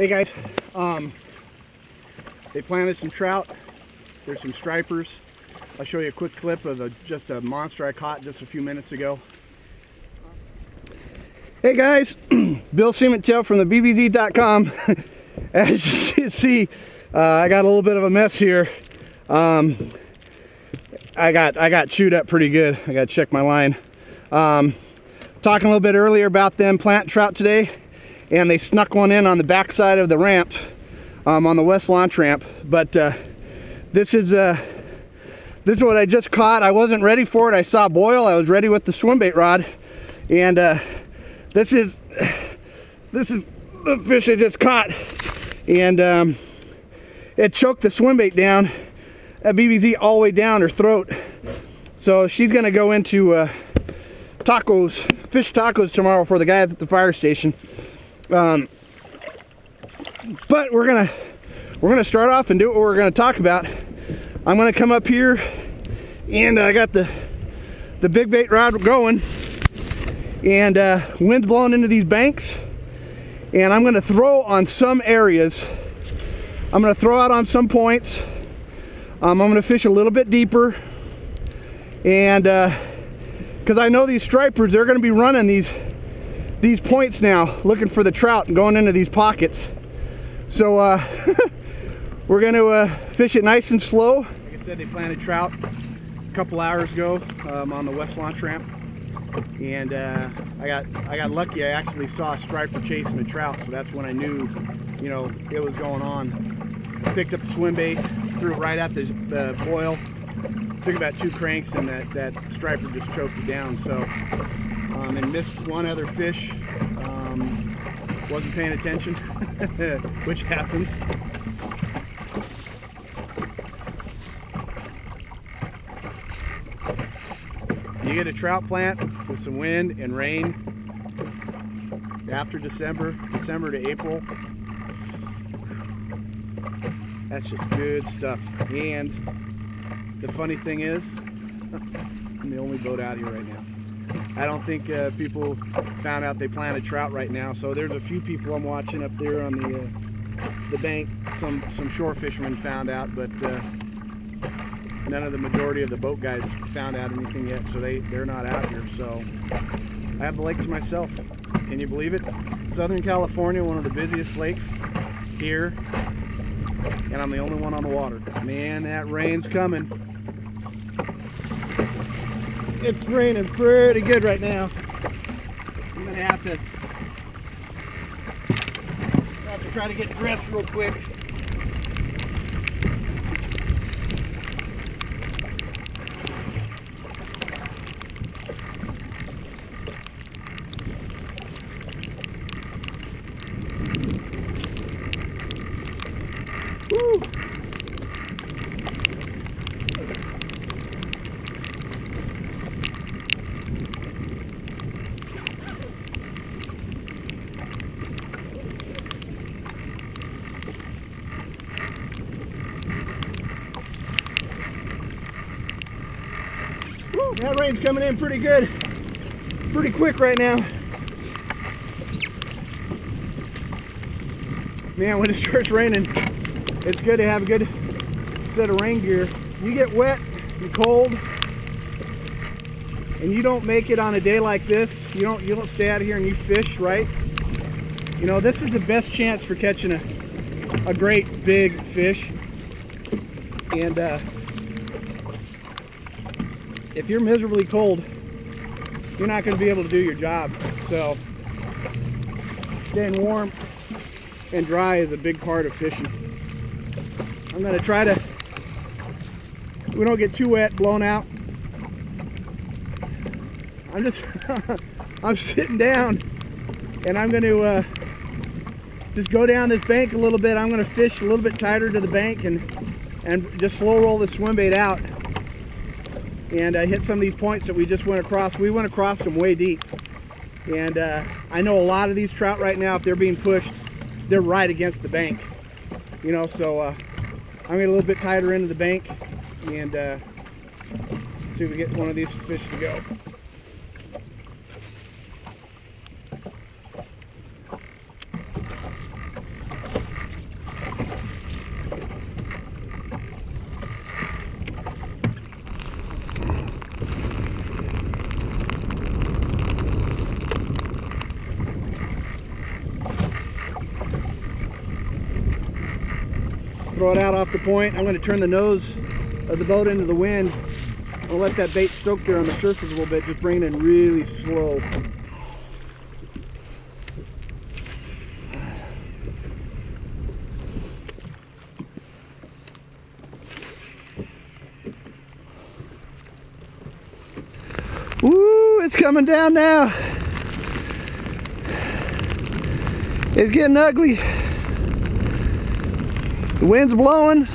Hey guys, they planted some trout. There's some stripers. I'll show you a quick clip of just a monster I caught just a few minutes ago. Hey guys, Bill Siemantel from the BBZ.com. As you can see, I got a little bit of a mess here. I got chewed up pretty good. I got to check my line. Talking a little bit earlier about them planting trout today, and they snuck one in on the back side of the ramp, on the west launch ramp. But this is what I just caught. I wasn't ready for it. I saw boil. I was ready with the swim bait rod, and this is the fish I just caught, and it choked the swim bait down, a BBZ all the way down her throat. So she's gonna go into tacos, fish tacos tomorrow for the guys at the fire station. But we're gonna start off and do what we're gonna talk about. I'm gonna come up here, and I got the big bait rod going, and wind's blowing into these banks, and I'm gonna throw on some areas. I'm gonna throw out on some points. I'm gonna fish a little bit deeper, and because I know these stripers, they're gonna be running these points now, looking for the trout and going into these pockets. So we're gonna fish it nice and slow. Like I said, they planted trout a couple hours ago on the west launch ramp, and I got lucky. I actually saw a striper chasing a trout, so that's when I knew, you know, it was going on. I picked up the swim bait, threw it right at the boil. Took about 2 cranks, and that striper just choked it down. So and missed one other fish. Wasn't paying attention, which happens. You get a trout plant with some wind and rain after December to April. That's just good stuff. And the funny thing is, I'm the only boat out here right now. I don't think people found out they planted trout right now. So there's a few people I'm watching up there on the bank. Some shore fishermen found out, but none of the majority of the boat guys found out anything yet. So they're not out here. So I have the lake to myself. Can you believe it? Southern California, one of the busiest lakes here, and I'm the only one on the water. Man, that rain's coming. It's raining pretty good right now. I'm gonna have to try to get dressed real quick. Woo! That rain's coming in pretty good, pretty quick right now. Man, when it starts raining, it's good to have a good set of rain gear. You get wet and cold, and you don't make it on a day like this. You don't stay out here and you fish, right? You know, this is the best chance for catching a great big fish. And if you're miserably cold, you're not going to be able to do your job. So staying warm and dry is a big part of fishing. I'm going to try to, we don't get too wet, blown out. I'm sitting down, and I'm going to just go down this bank a little bit. I'm going to fish a little bit tighter to the bank and just slow roll the swim bait out. And hit some of these points that we just went across. We went across them way deep. And I know a lot of these trout right now, if they're being pushed, they're right against the bank. You know, so I'm going to get a little bit tighter into the bank and see if we get one of these fish to go. throw it out off the point. I'm going to turn the nose of the boat into the wind. I'll let that bait soak there on the surface a little bit, just bring it in really slow. Woo, it's coming down now. It's getting ugly. The wind's blowing.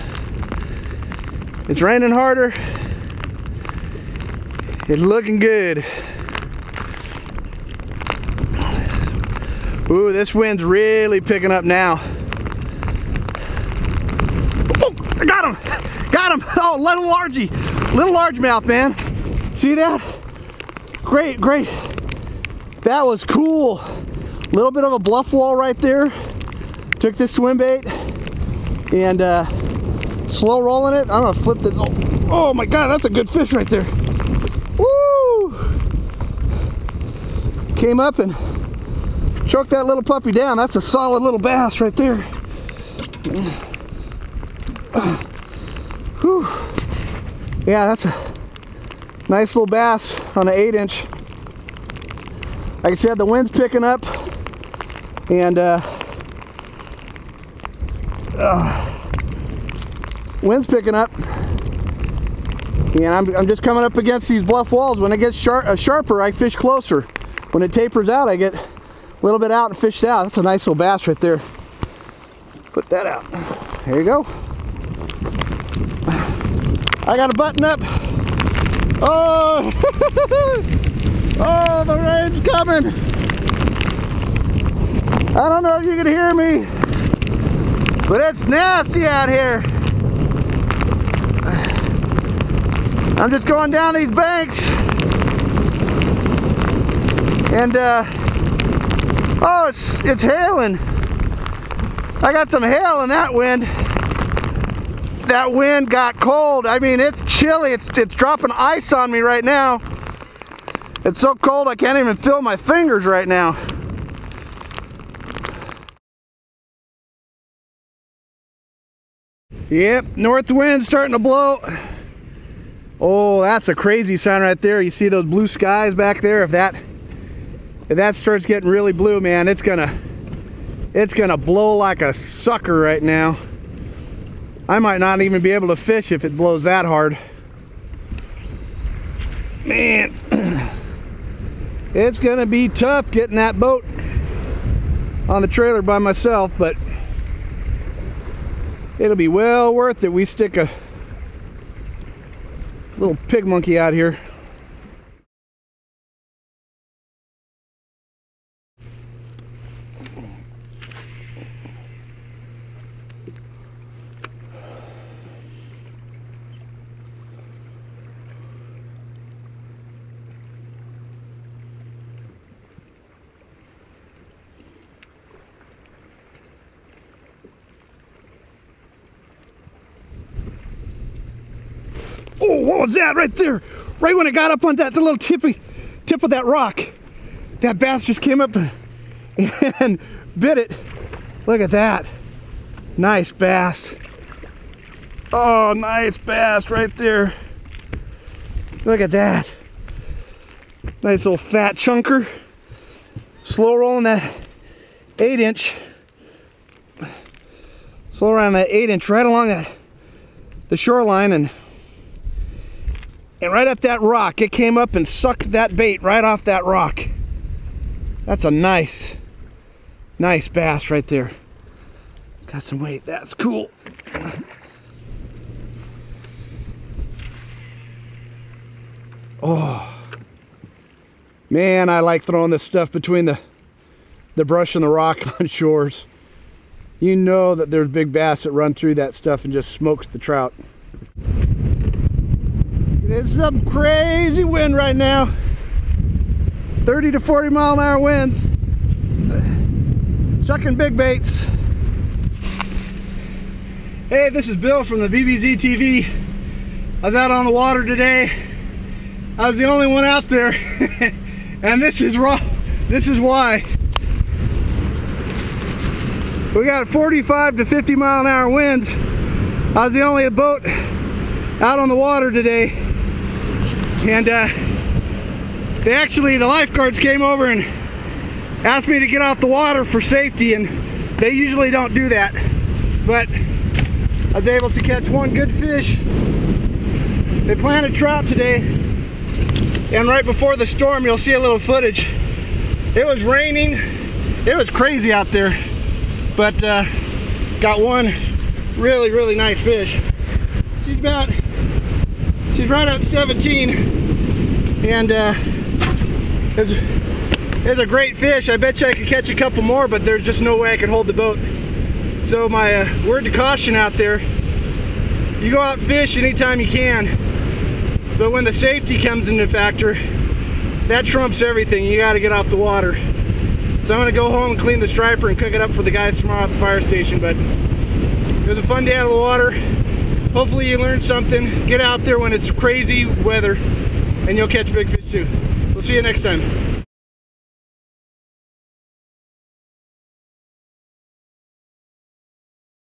It's raining harder. It's looking good. Ooh, this wind's really picking up now. Oh, I got him! Got him! Oh, little largemouth, man. See that? Great, great. That was cool. A little bit of a bluff wall right there. Took this swim bait and slow rolling it. I'm gonna flip this. Oh my God, that's a good fish right there. Woo! Came up and choked that little puppy down. That's a solid little bass right there. Whew. Yeah, that's a nice little bass on an 8-inch. Like I said, the wind's picking up, and wind's picking up, and I'm just coming up against these bluff walls. When it gets sharper, I fish closer. When it tapers out, I get a little bit out and fish out. That's a nice little bass right there. Put that out. There you go. I got a button up. Oh, oh, the rain's coming. I don't know if you can hear me, but it's nasty out here. I'm just going down these banks, and oh, it's hailing. I got some hail in that wind. That wind got cold. I mean, it's chilly. It's dropping ice on me right now. It's so cold I can't even feel my fingers right now. Yep, north wind starting to blow. Oh, that's a crazy sign right there. You see those blue skies back there? If that starts getting really blue, man, it's gonna blow like a sucker right now. I might not even be able to fish if it blows that hard. Man, it's gonna be tough getting that boat on the trailer by myself, but it'll be well worth it. We stick a little pig monkey out here. Oh, what was that right there? Right when it got up on that little tip of that rock, that bass just came up and bit it. Look at that. Nice bass. Oh, nice bass right there. Look at that. Nice little fat chunker. Slow rolling that 8-inch. Slow around that 8-inch right along the shoreline, and right at that rock. It came up and sucked that bait right off that rock. That's a nice bass right there. It's got some weight. That's cool. Oh, man, I like throwing this stuff between the brush and the rock on shores. You know that there's big bass that run through that stuff and just smokes the trout. It's some crazy wind right now. 30 to 40 mile an hour winds. Chucking big baits. Hey, this is Bill from the BBZ TV. I was out on the water today. I was the only one out there. And this is wrong. This is why. We got 45 to 50 mile an hour winds. I was the only boat out on the water today, and the lifeguards came over and asked me to get off the water for safety, and they usually don't do that, but I was able to catch one good fish. They planted trout today, and right before the storm, you'll see a little footage. It was raining, it was crazy out there, but got one really nice fish. She's right at 17, and it's a great fish. I bet you I could catch a couple more, but there's just no way I could hold the boat. So my word to caution out there, you go out and fish anytime you can, but when the safety comes into factor, that trumps everything. You got to get off the water. So I'm going to go home and clean the striper and cook it up for the guys tomorrow at the fire station. But it was a fun day out of the water. Hopefully you learned something. Get out there when it's crazy weather and you'll catch big fish too. We'll see you next time.